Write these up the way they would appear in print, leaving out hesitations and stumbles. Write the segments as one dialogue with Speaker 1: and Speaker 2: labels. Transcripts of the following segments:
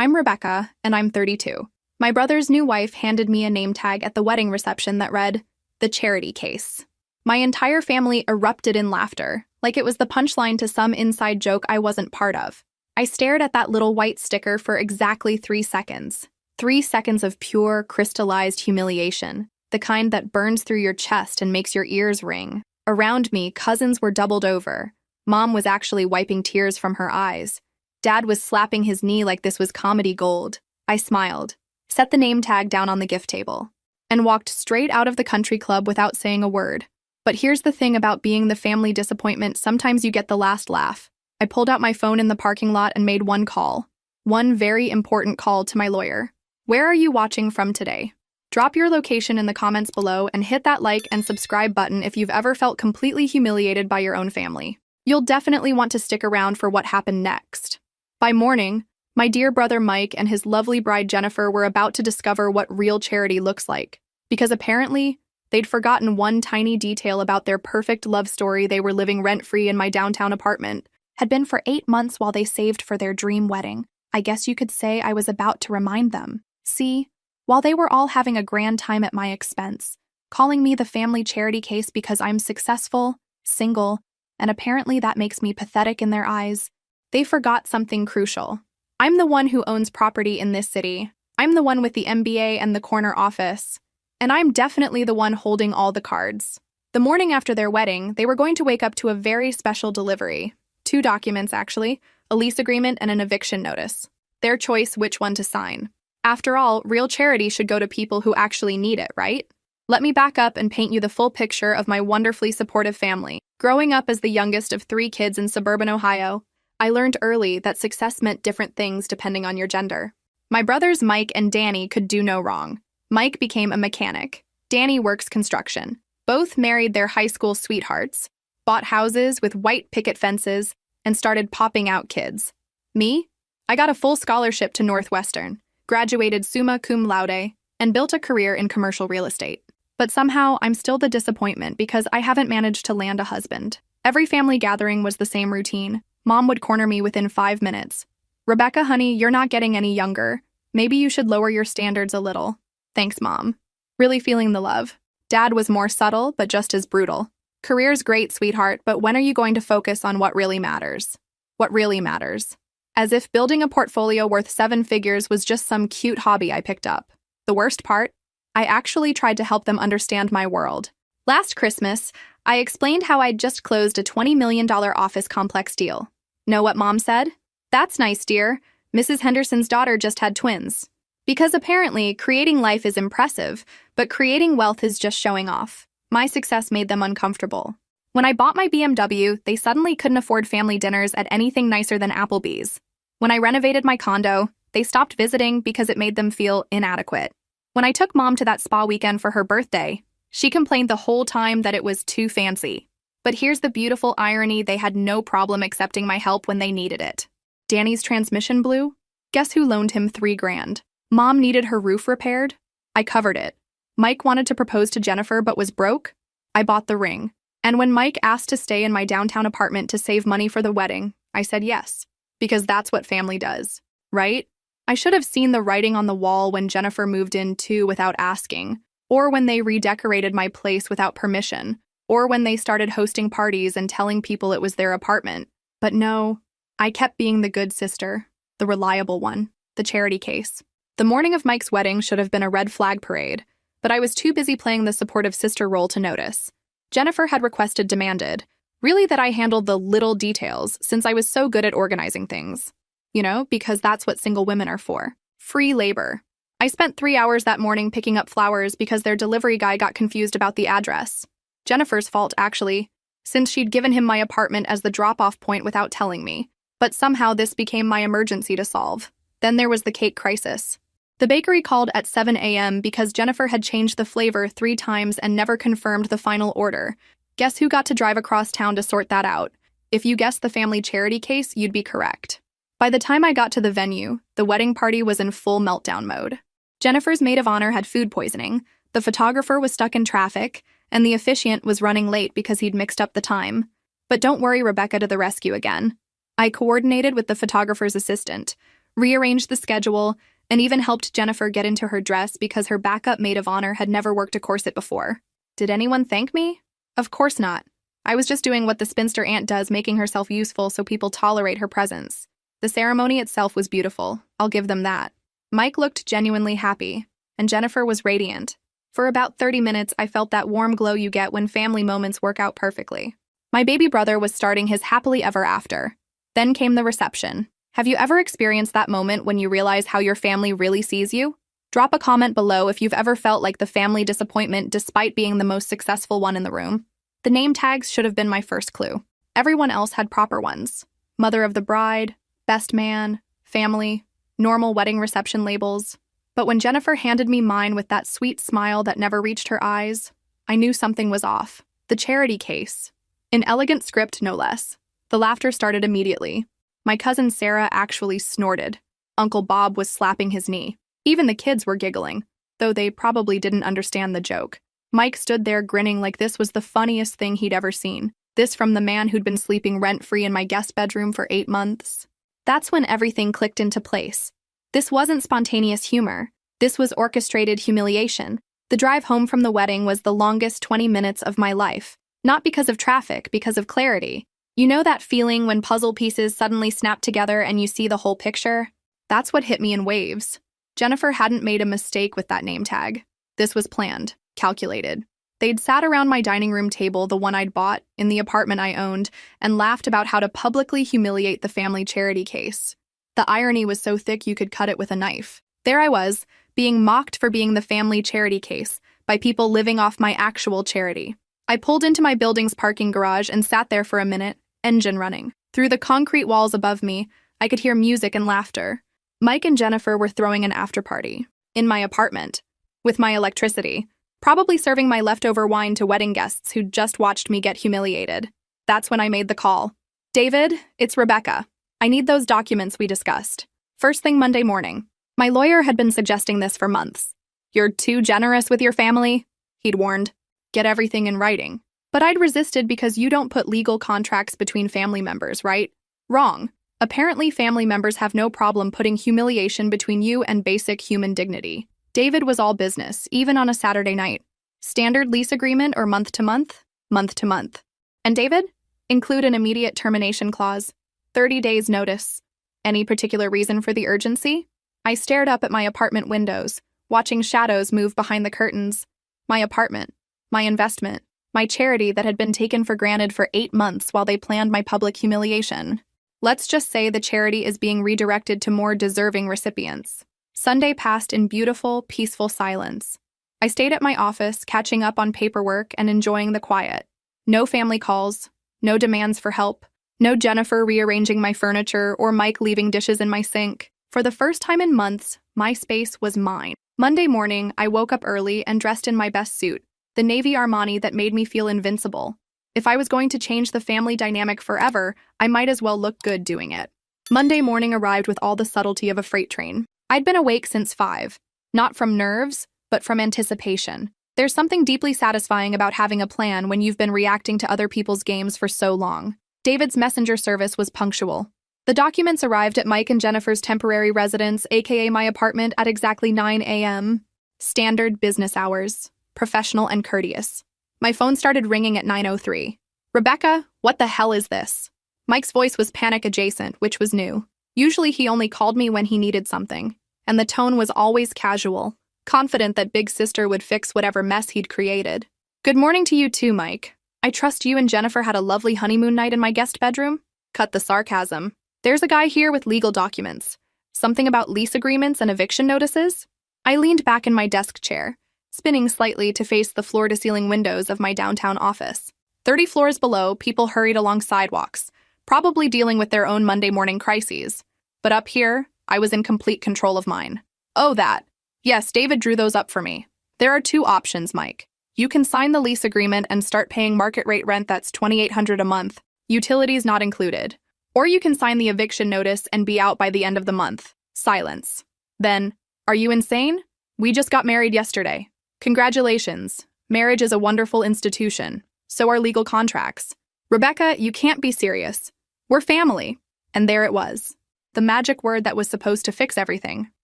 Speaker 1: I'm Rebecca, and I'm 32. My brother's new wife handed me a name tag at the wedding reception that read, "The Charity Case." My entire family erupted in laughter, like it was the punchline to some inside joke I wasn't part of. I stared at that little white sticker for exactly 3 seconds. 3 seconds of pure, crystallized humiliation, the kind that burns through your chest and makes your ears ring. Around me, cousins were doubled over. Mom was actually wiping tears from her eyes. Dad was slapping his knee like this was comedy gold. I smiled, set the name tag down on the gift table, and walked straight out of the country club without saying a word. But here's the thing about being the family disappointment, sometimes you get the last laugh. I pulled out my phone in the parking lot and made one call. One very important call to my lawyer. Where are you watching from today? Drop your location in the comments below and hit that like and subscribe button if you've ever felt completely humiliated by your own family. You'll definitely want to stick around for what happened next. By morning, my dear brother Mike and his lovely bride Jennifer were about to discover what real charity looks like, because apparently, they'd forgotten one tiny detail about their perfect love story. They were living rent-free in my downtown apartment, had been for 8 months while they saved for their dream wedding. I guess you could say I was about to remind them. See, while they were all having a grand time at my expense, calling me the family charity case because I'm successful, single, and apparently that makes me pathetic in their eyes, they forgot something crucial. I'm the one who owns property in this city. I'm the one with the MBA and the corner office. And I'm definitely the one holding all the cards. The morning after their wedding, they were going to wake up to a very special delivery. 2 documents, actually, a lease agreement and an eviction notice. Their choice which one to sign. After all, real charity should go to people who actually need it, right? Let me back up and paint you the full picture of my wonderfully supportive family. Growing up as the youngest of 3 kids in suburban Ohio, I learned early that success meant different things depending on your gender. My brothers Mike and Danny could do no wrong. Mike became a mechanic. Danny works construction. Both married their high school sweethearts, bought houses with white picket fences, and started popping out kids. Me? I got a full scholarship to Northwestern, graduated summa cum laude, and built a career in commercial real estate. But somehow, I'm still the disappointment because I haven't managed to land a husband. Every family gathering was the same routine. Mom would corner me within 5 minutes. "Rebecca, honey, you're not getting any younger. Maybe you should lower your standards a little." "Thanks, Mom." Really feeling the love. Dad was more subtle, but just as brutal. "Career's great, sweetheart, but when are you going to focus on what really matters?" What really matters? As if building a portfolio worth 7 figures was just some cute hobby I picked up. The worst part? I actually tried to help them understand my world. Last Christmas, I explained how I'd just closed a $20 million office complex deal. Know what Mom said? "That's nice, dear. Mrs. Henderson's daughter just had twins." Because apparently, creating life is impressive, but creating wealth is just showing off. My success made them uncomfortable. When I bought my BMW, they suddenly couldn't afford family dinners at anything nicer than Applebee's. When I renovated my condo, they stopped visiting because it made them feel inadequate. When I took Mom to that spa weekend for her birthday, she complained the whole time that it was too fancy. But here's the beautiful irony: they had no problem accepting my help when they needed it. Danny's transmission blew? Guess who loaned him $3,000? Mom needed her roof repaired? I covered it. Mike wanted to propose to Jennifer but was broke? I bought the ring. And when Mike asked to stay in my downtown apartment to save money for the wedding, I said yes. Because that's what family does, right? I should have seen the writing on the wall when Jennifer moved in too without asking, or when they redecorated my place without permission, or when they started hosting parties and telling people it was their apartment. But no, I kept being the good sister, the reliable one, the charity case. The morning of Mike's wedding should have been a red flag parade, but I was too busy playing the supportive sister role to notice. Jennifer had demanded, really, that I handled the little details since I was so good at organizing things. You know, because that's what single women are for. Free labor. I spent 3 hours that morning picking up flowers because their delivery guy got confused about the address. Jennifer's fault, actually, since she'd given him my apartment as the drop-off point without telling me. But somehow this became my emergency to solve. Then there was the cake crisis. The bakery called at 7 a.m. because Jennifer had changed the flavor 3 times and never confirmed the final order. Guess who got to drive across town to sort that out? If you guessed the family charity case, you'd be correct. By the time I got to the venue, the wedding party was in full meltdown mode. Jennifer's maid of honor had food poisoning, the photographer was stuck in traffic, and the officiant was running late because he'd mixed up the time. But don't worry, Rebecca to the rescue again. I coordinated with the photographer's assistant, rearranged the schedule, and even helped Jennifer get into her dress because her backup maid of honor had never worked a corset before. Did anyone thank me? Of course not. I was just doing what the spinster aunt does, making herself useful so people tolerate her presence. The ceremony itself was beautiful, I'll give them that. Mike looked genuinely happy, and Jennifer was radiant. For about 30 minutes, I felt that warm glow you get when family moments work out perfectly. My baby brother was starting his happily ever after. Then came the reception. Have you ever experienced that moment when you realize how your family really sees you? Drop a comment below if you've ever felt like the family disappointment despite being the most successful one in the room. The name tags should have been my first clue. Everyone else had proper ones. Mother of the bride, best man, family, normal wedding reception labels. But when Jennifer handed me mine with that sweet smile that never reached her eyes, I knew something was off. The charity case. In elegant script, no less. The laughter started immediately. My cousin Sarah actually snorted. Uncle Bob was slapping his knee. Even the kids were giggling, though they probably didn't understand the joke. Mike stood there grinning like this was the funniest thing he'd ever seen. This from the man who'd been sleeping rent-free in my guest bedroom for 8 months. That's when everything clicked into place. This wasn't spontaneous humor. This was orchestrated humiliation. The drive home from the wedding was the longest 20 minutes of my life. Not because of traffic, because of clarity. You know that feeling when puzzle pieces suddenly snap together and you see the whole picture? That's what hit me in waves. Jennifer hadn't made a mistake with that name tag. This was planned, calculated. They'd sat around my dining room table, the one I'd bought in the apartment I owned, and laughed about how to publicly humiliate the family charity case. The irony was so thick you could cut it with a knife. There I was, being mocked for being the family charity case by people living off my actual charity. I pulled into my building's parking garage and sat there for a minute, engine running. Through the concrete walls above me, I could hear music and laughter. Mike and Jennifer were throwing an after-party in my apartment, with my electricity, probably serving my leftover wine to wedding guests who'd just watched me get humiliated. That's when I made the call. David, it's Rebecca. I need those documents we discussed. First thing Monday morning. My lawyer had been suggesting this for months. You're too generous with your family, he'd warned. Get everything in writing. But I'd resisted because you don't put legal contracts between family members, right? Wrong. Apparently, family members have no problem putting humiliation between you and basic human dignity. David was all business, even on a Saturday night. Standard lease agreement or month to month? Month to month. And David? Include an immediate termination clause. 30 days notice. Any particular reason for the urgency? I stared up at my apartment windows, watching shadows move behind the curtains. My apartment. My investment. My charity that had been taken for granted for 8 months while they planned my public humiliation. Let's just say the charity is being redirected to more deserving recipients. Sunday passed in beautiful, peaceful silence. I stayed at my office, catching up on paperwork and enjoying the quiet. No family calls, no demands for help, no Jennifer rearranging my furniture or Mike leaving dishes in my sink. For the first time in months, my space was mine. Monday morning, I woke up early and dressed in my best suit, the navy Armani that made me feel invincible. If I was going to change the family dynamic forever, I might as well look good doing it. Monday morning arrived with all the subtlety of a freight train. I'd been awake since 5, not from nerves, but from anticipation. There's something deeply satisfying about having a plan when you've been reacting to other people's games for so long. David's messenger service was punctual. The documents arrived at Mike and Jennifer's temporary residence, aka my apartment, at exactly 9 a.m. Standard business hours. Professional and courteous. My phone started ringing at 9:03. Rebecca, what the hell is this? Mike's voice was panic adjacent, which was new. Usually he only called me when he needed something, and the tone was always casual, confident that Big Sister would fix whatever mess he'd created. Good morning to you too, Mike. I trust you and Jennifer had a lovely honeymoon night in my guest bedroom? Cut the sarcasm. There's a guy here with legal documents. Something about lease agreements and eviction notices? I leaned back in my desk chair, spinning slightly to face the floor-to-ceiling windows of my downtown office. 30 floors below, people hurried along sidewalks, probably dealing with their own Monday morning crises. But up here, I was in complete control of mine. Oh, that. Yes, David drew those up for me. There are 2 options, Mike. You can sign the lease agreement and start paying market rate rent that's $2,800 a month, utilities not included. Or you can sign the eviction notice and be out by the end of the month. Silence. Then, are you insane? We just got married yesterday. Congratulations. Marriage is a wonderful institution. So are legal contracts. Rebecca, you can't be serious. We're family. And there it was. The magic word that was supposed to fix everything.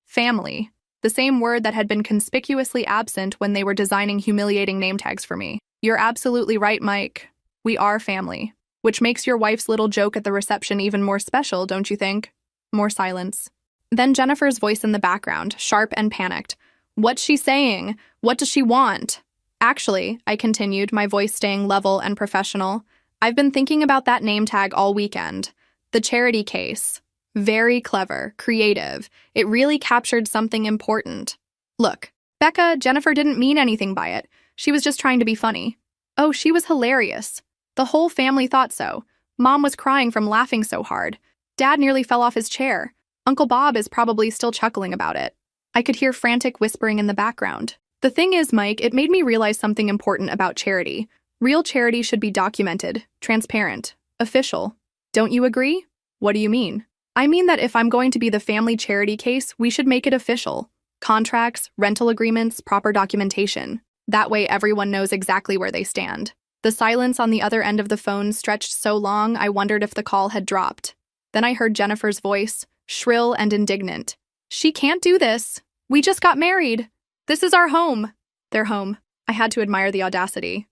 Speaker 1: Family. The same word that had been conspicuously absent when they were designing humiliating name tags for me. You're absolutely right, Mike. We are family. Which makes your wife's little joke at the reception even more special, don't you think? More silence. Then Jennifer's voice in the background, sharp and panicked. What's she saying? What does she want? Actually, I continued, my voice staying level and professional, I've been thinking about that name tag all weekend. The charity case. Very clever, creative. It really captured something important. Look, Becca, Jennifer didn't mean anything by it. She was just trying to be funny. Oh, she was hilarious. The whole family thought so. Mom was crying from laughing so hard. Dad nearly fell off his chair. Uncle Bob is probably still chuckling about it. I could hear frantic whispering in the background. The thing is, Mike, it made me realize something important about charity. Real charity should be documented, transparent, official. Don't you agree? What do you mean? I mean that if I'm going to be the family charity case, we should make it official. Contracts, rental agreements, proper documentation. That way everyone knows exactly where they stand. The silence on the other end of the phone stretched so long I wondered if the call had dropped. Then I heard Jennifer's voice, shrill and indignant. She can't do this. We just got married. This is our home. Their home. I had to admire the audacity.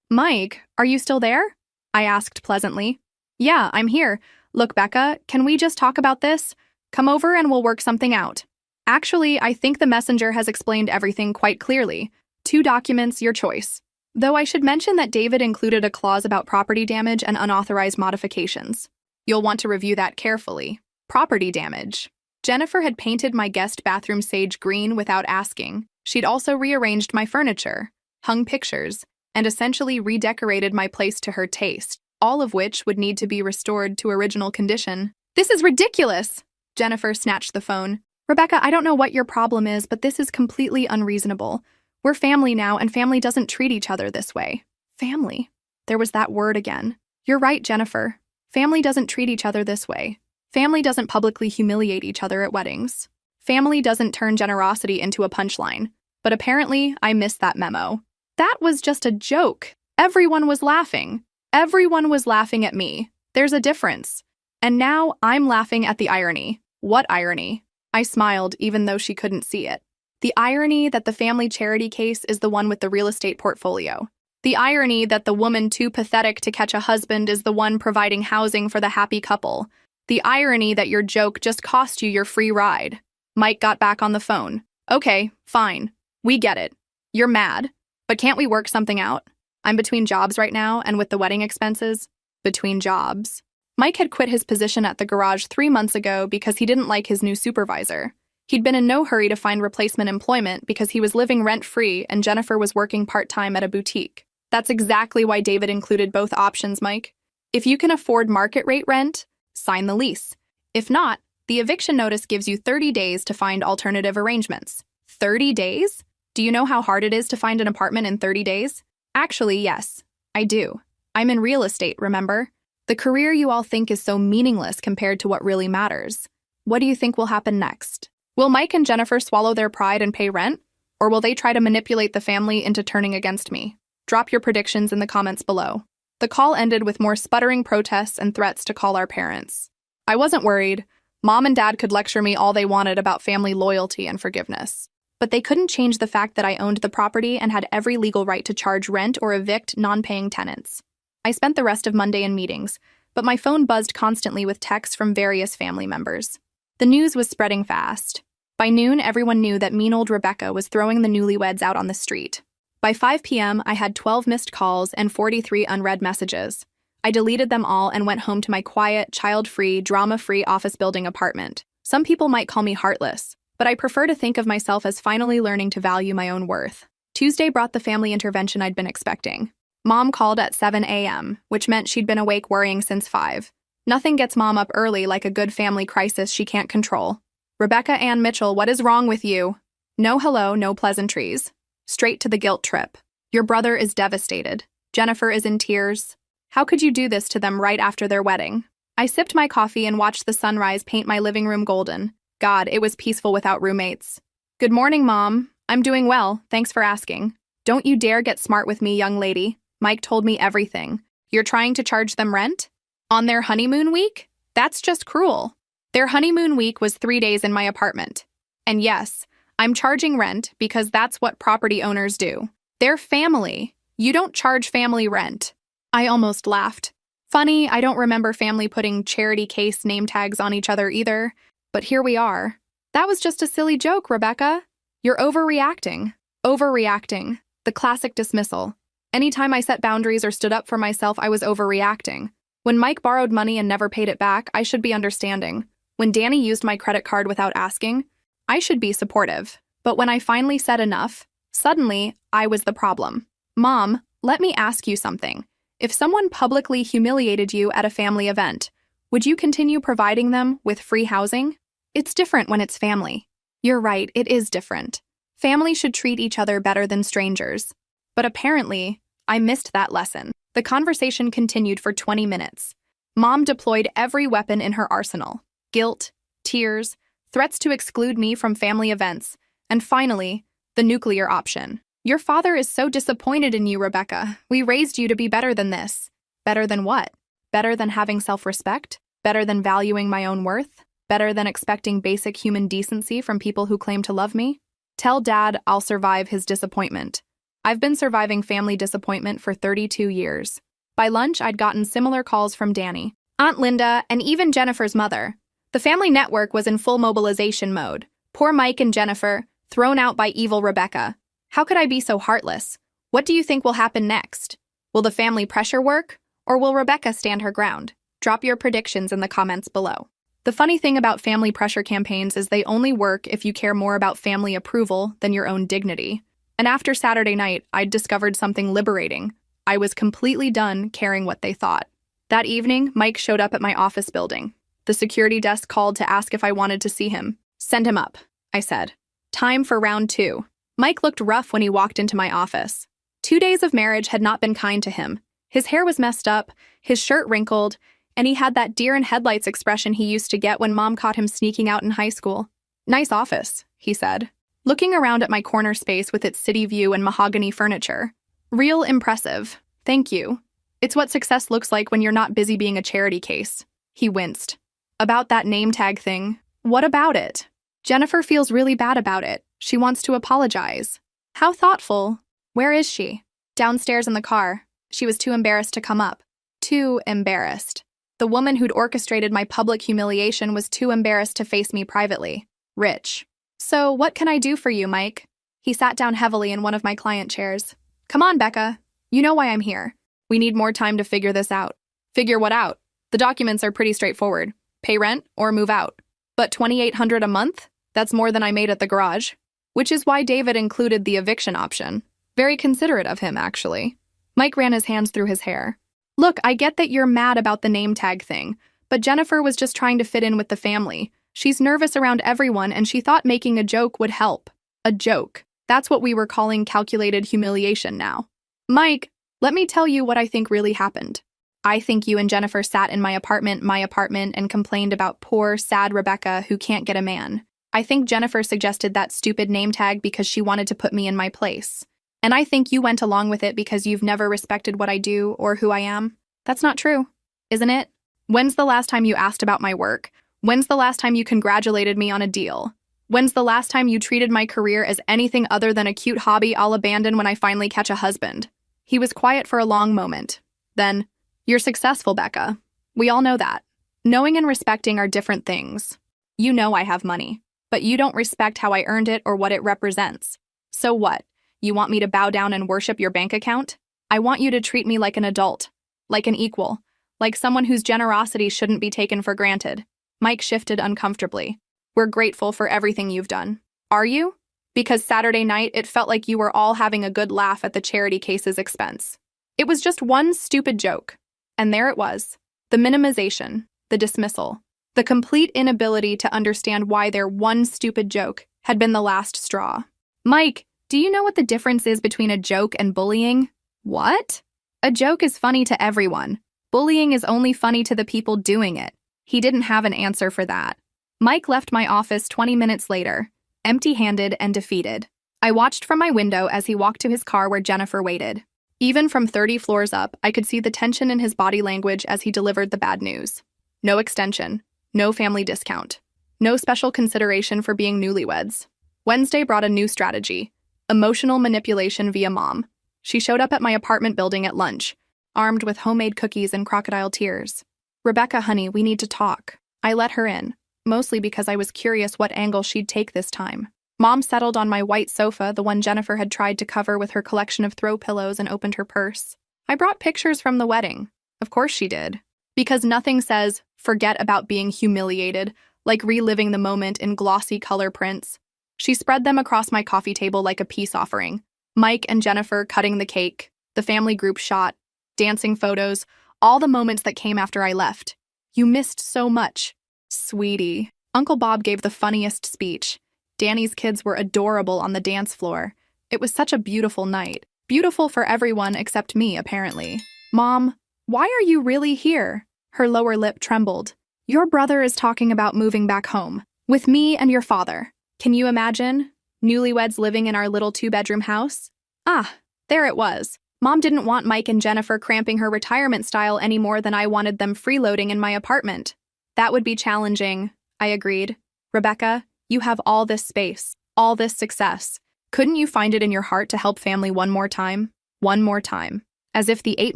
Speaker 1: Mike, are you still there? I asked pleasantly. Yeah, I'm here. Look, Becca, can we just talk about this? Come over and we'll work something out. Actually, I think the messenger has explained everything quite clearly. 2 documents, your choice. Though I should mention that David included a clause about property damage and unauthorized modifications. You'll want to review that carefully. Property damage. Jennifer had painted my guest bathroom sage green without asking. She'd also rearranged my furniture, hung pictures, and essentially redecorated my place to her taste, all of which would need to be restored to original condition. This is ridiculous! Jennifer snatched the phone. Rebecca, I don't know what your problem is, but this is completely unreasonable. We're family now, and family doesn't treat each other this way. Family. There was that word again. You're right, Jennifer. Family doesn't treat each other this way. Family doesn't publicly humiliate each other at weddings. Family doesn't turn generosity into a punchline. But apparently, I missed that memo. That was just a joke. Everyone was laughing. Everyone was laughing at me. There's a difference. And now I'm laughing at the irony. What irony? I smiled, even though she couldn't see it. The irony that the family charity case is the one with the real estate portfolio. The irony that the woman too pathetic to catch a husband is the one providing housing for the happy couple. The irony that your joke just cost you your free ride. Mike got back on the phone. Okay, fine. We get it. You're mad. But can't we work something out? I'm between jobs right now, and with the wedding expenses, between jobs. Mike had quit his position at the garage 3 months ago because he didn't like his new supervisor. He'd been in no hurry to find replacement employment because he was living rent-free and Jennifer was working part-time at a boutique. That's exactly why David included both options, Mike. If you can afford market rate rent, sign the lease. If not, the eviction notice gives you 30 days to find alternative arrangements. 30 days? Do you know how hard it is to find an apartment in 30 days? Actually, yes, I do. I'm in real estate, remember? The career you all think is so meaningless compared to what really matters. What do you think will happen next? Will Mike and Jennifer swallow their pride and pay rent? Or will they try to manipulate the family into turning against me? Drop your predictions in the comments below. The call ended with more sputtering protests and threats to call our parents. I wasn't worried. Mom and Dad could lecture me all they wanted about family loyalty and forgiveness. But they couldn't change the fact that I owned the property and had every legal right to charge rent or evict non-paying tenants. I spent the rest of Monday in meetings, but my phone buzzed constantly with texts from various family members. The news was spreading fast. By noon, everyone knew that mean old Rebecca was throwing the newlyweds out on the street. By 5 p.m., I had 12 missed calls and 43 unread messages. I deleted them all and went home to my quiet, child-free, drama-free office building apartment. Some people might call me heartless, but I prefer to think of myself as finally learning to value my own worth. Tuesday brought the family intervention I'd been expecting. Mom called at 7 a.m., which meant she'd been awake worrying since 5. Nothing gets Mom up early like a good family crisis she can't control. Rebecca Ann Mitchell, what is wrong with you? No hello, no pleasantries. Straight to the guilt trip. Your brother is devastated. Jennifer is in tears. How could you do this to them right after their wedding? I sipped my coffee and watched the sunrise paint my living room golden. God, it was peaceful without roommates. Good morning, Mom. I'm doing well, thanks for asking. Don't you dare get smart with me, young lady. Mike told me everything. You're trying to charge them rent? On their honeymoon week? That's just cruel. Their honeymoon week was 3 days in my apartment. And yes, I'm charging rent because that's what property owners do. They're family. You don't charge family rent. I almost laughed. Funny, I don't remember family putting charity case name tags on each other either. But here we are. That was just a silly joke, Rebecca. You're overreacting. Overreacting. The classic dismissal. Anytime I set boundaries or stood up for myself, I was overreacting. When Mike borrowed money and never paid it back, I should be understanding. When Danny used my credit card without asking, I should be supportive. But when I finally said enough, suddenly, I was the problem. Mom, let me ask you something. If someone publicly humiliated you at a family event, would you continue providing them with free housing? It's different when it's family. You're right, it is different. Family should treat each other better than strangers. But apparently, I missed that lesson. The conversation continued for 20 minutes. Mom deployed every weapon in her arsenal. Guilt, tears, threats to exclude me from family events, and finally, the nuclear option. Your father is so disappointed in you, Rebecca. We raised you to be better than this. Better than what? Better than having self-respect? Better than valuing my own worth? Better than expecting basic human decency from people who claim to love me? Tell Dad I'll survive his disappointment. I've been surviving family disappointment for 32 years. By lunch, I'd gotten similar calls from Danny, Aunt Linda, and even Jennifer's mother. The family network was in full mobilization mode. Poor Mike and Jennifer, thrown out by evil Rebecca. How could I be so heartless? What do you think will happen next? Will the family pressure work? Or will Rebecca stand her ground? Drop your predictions in the comments below. The funny thing about family pressure campaigns is they only work if you care more about family approval than your own dignity. And after Saturday night, I'd discovered something liberating. I was completely done caring what they thought. That evening, Mike showed up at my office building. The security desk called to ask if I wanted to see him. Send him up, I said. Time for round 2. Mike looked rough when he walked into my office. 2 days of marriage had not been kind to him. His hair was messed up, his shirt wrinkled, and he had that deer in headlights expression he used to get when Mom caught him sneaking out in high school. Nice office, he said, looking around at my corner space with its city view and mahogany furniture. Real impressive. Thank you. It's what success looks like when you're not busy being a charity case. He winced. About that name tag thing. What about it? Jennifer feels really bad about it. She wants to apologize. How thoughtful. Where is she? Downstairs in the car. She was too embarrassed to come up. Too embarrassed. The woman who'd orchestrated my public humiliation was too embarrassed to face me privately. Rich. So, what can I do for you, Mike? He sat down heavily in one of my client chairs. Come on, Becca. You know why I'm here. We need more time to figure this out. Figure what out? The documents are pretty straightforward. Pay rent or move out. But $2,800 a month? That's more than I made at the garage. Which is why David included the eviction option. Very considerate of him, actually. Mike ran his hands through his hair. Look, I get that you're mad about the name tag thing, but Jennifer was just trying to fit in with the family. She's nervous around everyone, and she thought making a joke would help. A joke. That's what we were calling calculated humiliation now. Mike, let me tell you what I think really happened. I think you and Jennifer sat in my apartment, and complained about poor, sad Rebecca who can't get a man. I think Jennifer suggested that stupid name tag because she wanted to put me in my place. And I think you went along with it because you've never respected what I do or who I am. That's not true, isn't it? When's the last time you asked about my work? When's the last time you congratulated me on a deal? When's the last time you treated my career as anything other than a cute hobby I'll abandon when I finally catch a husband? He was quiet for a long moment. Then, you're successful, Becca. We all know that. Knowing and respecting are different things. You know I have money, but you don't respect how I earned it or what it represents. So what? You want me to bow down and worship your bank account? I want you to treat me like an adult, like an equal, like someone whose generosity shouldn't be taken for granted. Mike shifted uncomfortably. We're grateful for everything you've done. Are you? Because Saturday night, it felt like you were all having a good laugh at the charity case's expense. It was just one stupid joke. And there it was. The minimization, the dismissal, the complete inability to understand why their one stupid joke had been the last straw. Mike, do you know what the difference is between a joke and bullying? What? A joke is funny to everyone. Bullying is only funny to the people doing it. He didn't have an answer for that. Mike left my office 20 minutes later, empty-handed and defeated. I watched from my window as he walked to his car where Jennifer waited. Even from 30 floors up, I could see the tension in his body language as he delivered the bad news. No extension. No family discount. No special consideration for being newlyweds. Wednesday brought a new strategy. Emotional manipulation via mom. She showed up at my apartment building at lunch, armed with homemade cookies and crocodile tears. "Rebecca, honey, we need to talk." I let her in, mostly because I was curious what angle she'd take this time. Mom settled on my white sofa, the one Jennifer had tried to cover with her collection of throw pillows, and opened her purse. I brought pictures from the wedding. Of course she did. Because nothing says, forget about being humiliated, like reliving the moment in glossy color prints. She spread them across my coffee table like a peace offering. Mike and Jennifer cutting the cake, the family group shot, dancing photos, all the moments that came after I left. "You missed so much." "Sweetie." Uncle Bob gave the funniest speech. Danny's kids were adorable on the dance floor. It was such a beautiful night. Beautiful for everyone except me, apparently. "Mom, why are you really here?" Her lower lip trembled. "Your brother is talking about moving back home. With me and your father. Can you imagine? Newlyweds living in our little 2-bedroom house?" Ah, there it was. Mom didn't want Mike and Jennifer cramping her retirement style any more than I wanted them freeloading in my apartment. That would be challenging, I agreed. "Rebecca, you have all this space, all this success. Couldn't you find it in your heart to help family one more time?" One more time. As if the 8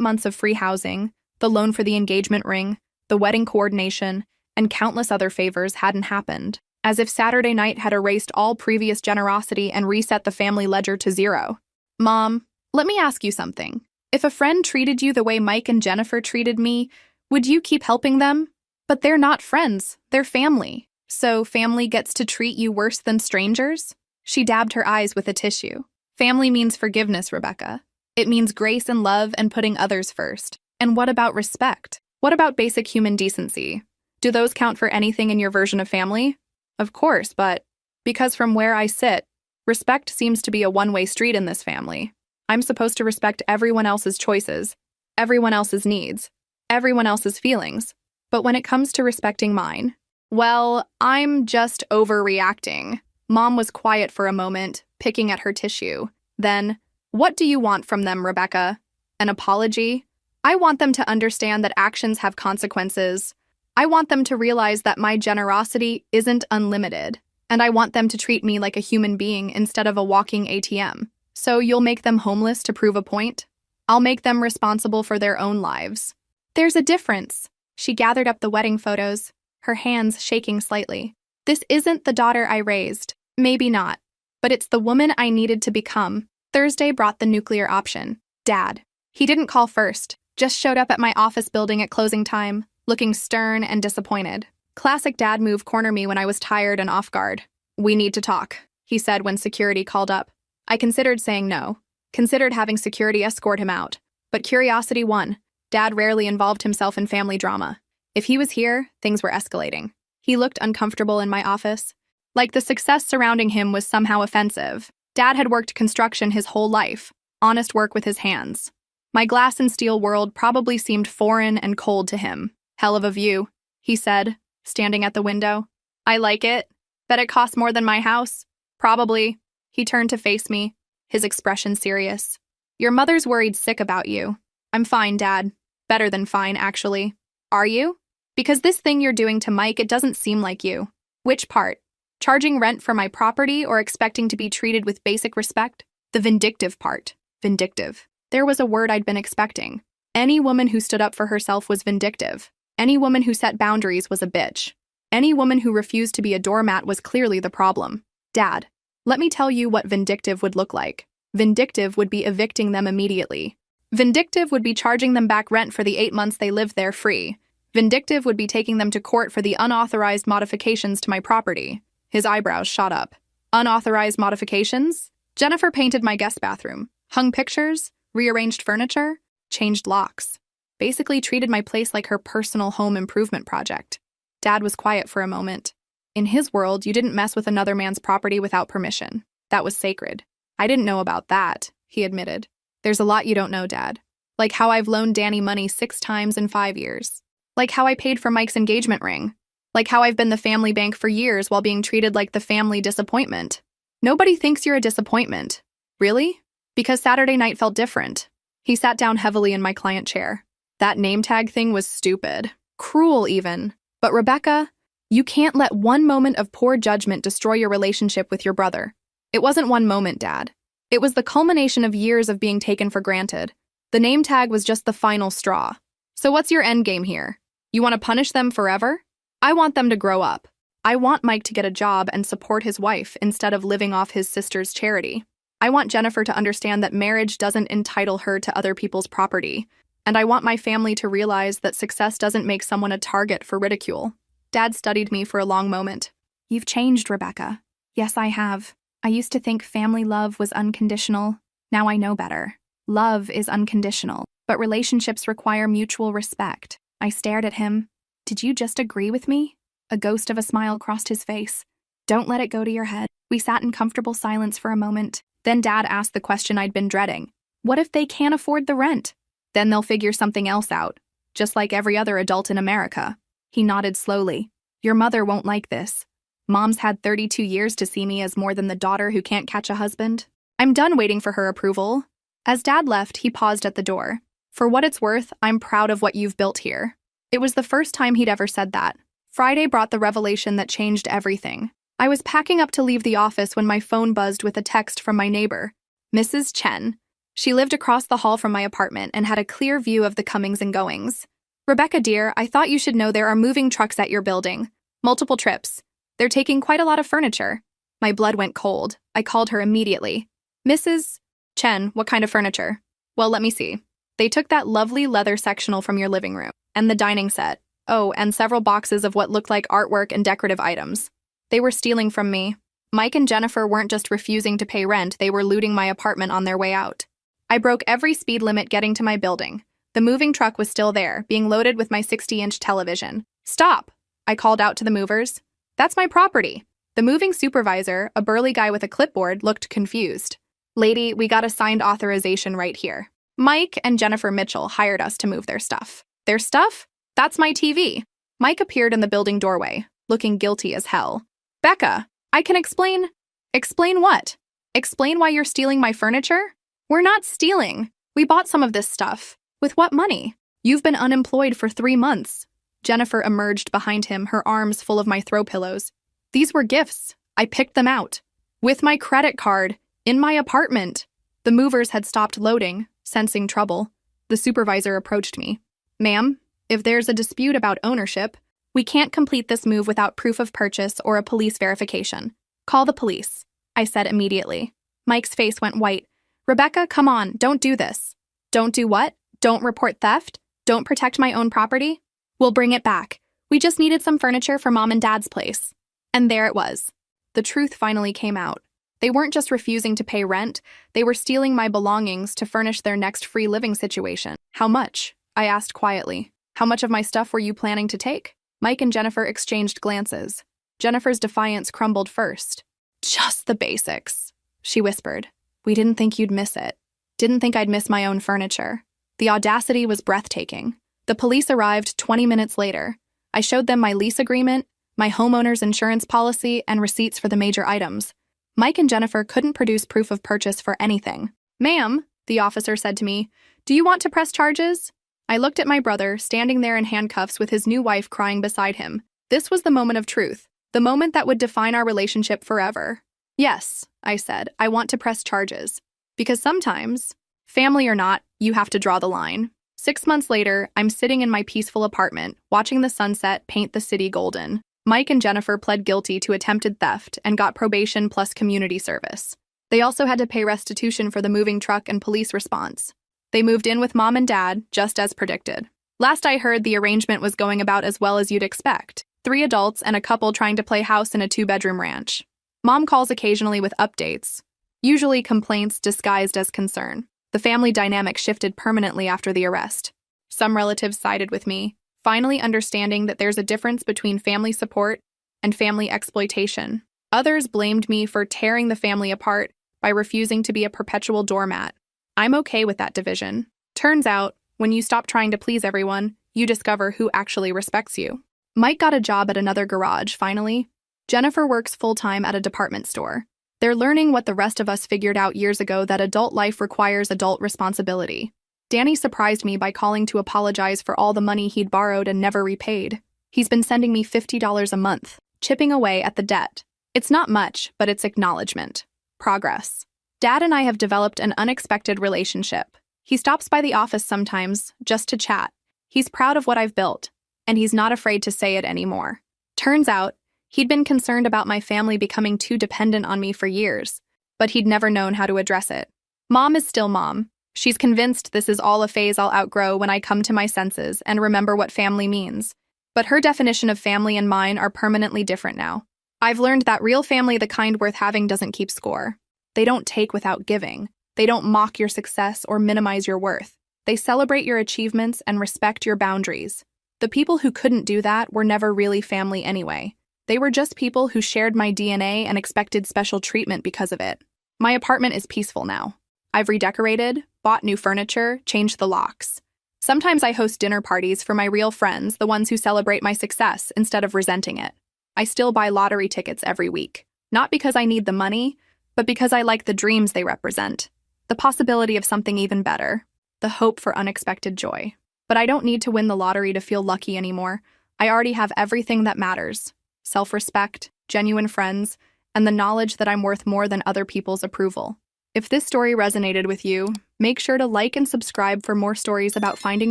Speaker 1: months of free housing, the loan for the engagement ring, the wedding coordination, and countless other favors hadn't happened. As if Saturday night had erased all previous generosity and reset the family ledger to zero. "Mom, let me ask you something. If a friend treated you the way Mike and Jennifer treated me, would you keep helping them? But they're not friends, they're family. So family gets to treat you worse than strangers?" She dabbed her eyes with a tissue. "Family means forgiveness, Rebecca. It means grace and love and putting others first. And what about respect? What about basic human decency? Do those count for anything in your version of family?" "Of course, but because from where I sit, respect seems to be a one-way street in this family. I'm supposed to respect everyone else's choices, everyone else's needs, everyone else's feelings. But when it comes to respecting mine, well, I'm just overreacting." Mom was quiet for a moment, picking at her tissue. Then, "What do you want from them, Rebecca? An apology? I want them to understand that actions have consequences. I want them to realize that my generosity isn't unlimited, and I want them to treat me like a human being instead of a walking ATM. So you'll make them homeless to prove a point? I'll make them responsible for their own lives." "There's a difference." She gathered up the wedding photos, her hands shaking slightly. "This isn't the daughter I raised. Maybe not. But it's the woman I needed to become." Thursday brought the nuclear option. Dad. He didn't call first, just showed up at my office building at closing time, looking stern and disappointed. Classic dad move, corner me when I was tired and off guard. "We need to talk," he said when security called up. I considered saying no, considered having security escort him out. But curiosity won. Dad rarely involved himself in family drama. If he was here, things were escalating. He looked uncomfortable in my office, like the success surrounding him was somehow offensive. Dad had worked construction his whole life, honest work with his hands. My glass and steel world probably seemed foreign and cold to him. "Hell of a view," he said, standing at the window. "I like it. Bet it costs more than my house." "Probably." He turned to face me, his expression serious. "Your mother's worried sick about you." "I'm fine, Dad. Better than fine, actually." "Are you? Because this thing you're doing to Mike, it doesn't seem like you." "Which part? Charging rent for my property or expecting to be treated with basic respect?" "The vindictive part." Vindictive. There was a word I'd been expecting. Any woman who stood up for herself was vindictive. Any woman who set boundaries was a bitch. Any woman who refused to be a doormat was clearly the problem. "Dad, let me tell you what vindictive would look like. Vindictive would be evicting them immediately. Vindictive would be charging them back rent for the 8 months they lived there free. Vindictive would be taking them to court for the unauthorized modifications to my property." His eyebrows shot up. "Unauthorized modifications?" Jennifer painted my guest bathroom, hung pictures, rearranged furniture, changed locks. Basically treated my place like her personal home improvement project. Dad was quiet for a moment. In his world, you didn't mess with another man's property without permission. That was sacred. "I didn't know about that," he admitted. "There's a lot you don't know, Dad. Like how I've loaned Danny money 6 times in 5 years. Like how I paid for Mike's engagement ring. Like how I've been the family bank for years while being treated like the family disappointment. Nobody thinks you're a disappointment." "Really?" "Because Saturday night felt different." He sat down heavily in my client chair. "That name tag thing was stupid. Cruel, even. But Rebecca, You can't let one moment of poor judgment destroy your relationship with your brother. It wasn't one moment, Dad. It was the culmination of years of being taken for granted. The name tag was just the final straw. So what's your end game here? You want to punish them forever? I want them to grow up. I want Mike to get a job and support his wife instead of living off his sister's charity. I want Jennifer to understand that marriage doesn't entitle her to other people's property. And I want my family to realize that success doesn't make someone a target for ridicule. Dad studied me for a long moment. You've changed, Rebecca. Yes, I have. I used to think family love was unconditional. Now I know better. Love is unconditional, but relationships require mutual respect. I stared at him. Did you just agree with me? A ghost of a smile crossed his face. Don't let it go to your head. We sat in comfortable silence for a moment. Then Dad asked the question I'd been dreading. What if they can't afford the rent? Then they'll figure something else out, just like every other adult in America. He nodded slowly. Your mother won't like this. Mom's had 32 years to see me as more than the daughter who can't catch a husband. I'm done waiting for her approval. As Dad left, he paused at the door. For what it's worth, I'm proud of what you've built here. It was the first time he'd ever said that. Friday brought the revelation that changed everything. I was packing up to leave the office when my phone buzzed with a text from my neighbor, Mrs. Chen. She lived across the hall from my apartment and had a clear view of the comings and goings. Rebecca, dear, I thought you should know there are moving trucks at your building. Multiple trips. They're taking quite a lot of furniture. My blood went cold. I called her immediately. Mrs. Chen, what kind of furniture? Well, let me see. They took that lovely leather sectional from your living room, and the dining set. Oh, and several boxes of what looked like artwork and decorative items. They were stealing from me. Mike and Jennifer weren't just refusing to pay rent, they were looting my apartment on their way out. I broke every speed limit getting to my building. The moving truck was still there, being loaded with my 60-inch television. Stop! I called out to the movers. That's my property. The moving supervisor, a burly guy with a clipboard, looked confused. Lady, we got a signed authorization right here. Mike and Jennifer Mitchell hired us to move their stuff. Their stuff? That's my TV. Mike appeared in the building doorway, looking guilty as hell. Becca, I can explain. Explain what? Explain why you're stealing my furniture? We're not stealing. We bought some of this stuff. With what money? You've been unemployed for 3 months. Jennifer emerged behind him, her arms full of my throw pillows. These were gifts. I picked them out. With my credit card. In my apartment. The movers had stopped loading, sensing trouble. The supervisor approached me. Ma'am, if there's a dispute about ownership, we can't complete this move without proof of purchase or a police verification. Call the police, I said immediately. Mike's face went white. Rebecca, come on, don't do this. Don't do what? Don't report theft? Don't protect my own property? We'll bring it back. We just needed some furniture for Mom and Dad's place. And there it was. The truth finally came out. They weren't just refusing to pay rent, they were stealing my belongings to furnish their next free living situation. How much? I asked quietly. How much of my stuff were you planning to take? Mike and Jennifer exchanged glances. Jennifer's defiance crumbled first. Just the basics, she whispered. We didn't think you'd miss it. Didn't think I'd miss my own furniture. The audacity was breathtaking. The police arrived 20 minutes later. I showed them my lease agreement, my homeowner's insurance policy, and receipts for the major items. Mike and Jennifer couldn't produce proof of purchase for anything. Ma'am, the officer said to me, do you want to press charges? I looked at my brother, standing there in handcuffs with his new wife crying beside him. This was the moment of truth, the moment that would define our relationship forever. Yes, I said, I want to press charges. Because sometimes, family or not, you have to draw the line. 6 months later, I'm sitting in my peaceful apartment, watching the sunset paint the city golden. Mike and Jennifer pled guilty to attempted theft and got probation plus community service. They also had to pay restitution for the moving truck and police response. They moved in with Mom and Dad, just as predicted. Last I heard, the arrangement was going about as well as you'd expect. 3 adults and a couple trying to play house in a 2-bedroom ranch. Mom calls occasionally with updates, usually complaints disguised as concern. The family dynamic shifted permanently after the arrest. Some relatives sided with me, finally understanding that there's a difference between family support and family exploitation. Others blamed me for tearing the family apart by refusing to be a perpetual doormat. I'm okay with that division. Turns out, when you stop trying to please everyone, you discover who actually respects you. Mike got a job at another garage, finally. Jennifer works full-time at a department store. They're learning what the rest of us figured out years ago, that adult life requires adult responsibility. Danny surprised me by calling to apologize for all the money he'd borrowed and never repaid. He's been sending me $50 a month, chipping away at the debt. It's not much, but it's acknowledgement. Progress. Dad and I have developed an unexpected relationship. He stops by the office sometimes, just to chat. He's proud of what I've built, and he's not afraid to say it anymore. Turns out, he'd been concerned about my family becoming too dependent on me for years, but he'd never known how to address it. Mom is still mom. She's convinced this is all a phase I'll outgrow when I come to my senses and remember what family means. But her definition of family and mine are permanently different now. I've learned that real family, the kind worth having, doesn't keep score. They don't take without giving. They don't mock your success or minimize your worth. They celebrate your achievements and respect your boundaries. The people who couldn't do that were never really family anyway. They were just people who shared my DNA and expected special treatment because of it. My apartment is peaceful now. I've redecorated, bought new furniture, changed the locks. Sometimes I host dinner parties for my real friends, the ones who celebrate my success instead of resenting it. I still buy lottery tickets every week, not because I need the money, but because I like the dreams they represent, the possibility of something even better, the hope for unexpected joy. But I don't need to win the lottery to feel lucky anymore. I already have everything that matters: self-respect, genuine friends, and the knowledge that I'm worth more than other people's approval. If this story resonated with you, make sure to like and subscribe for more stories about finding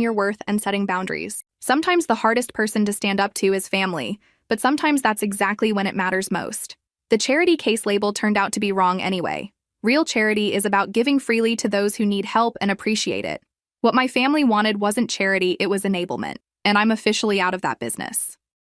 Speaker 1: your worth and setting boundaries. Sometimes the hardest person to stand up to is family, but sometimes that's exactly when it matters most. The charity case label turned out to be wrong anyway. Real charity is about giving freely to those who need help and appreciate it. What my family wanted wasn't charity, it was enablement, and I'm officially out of that business.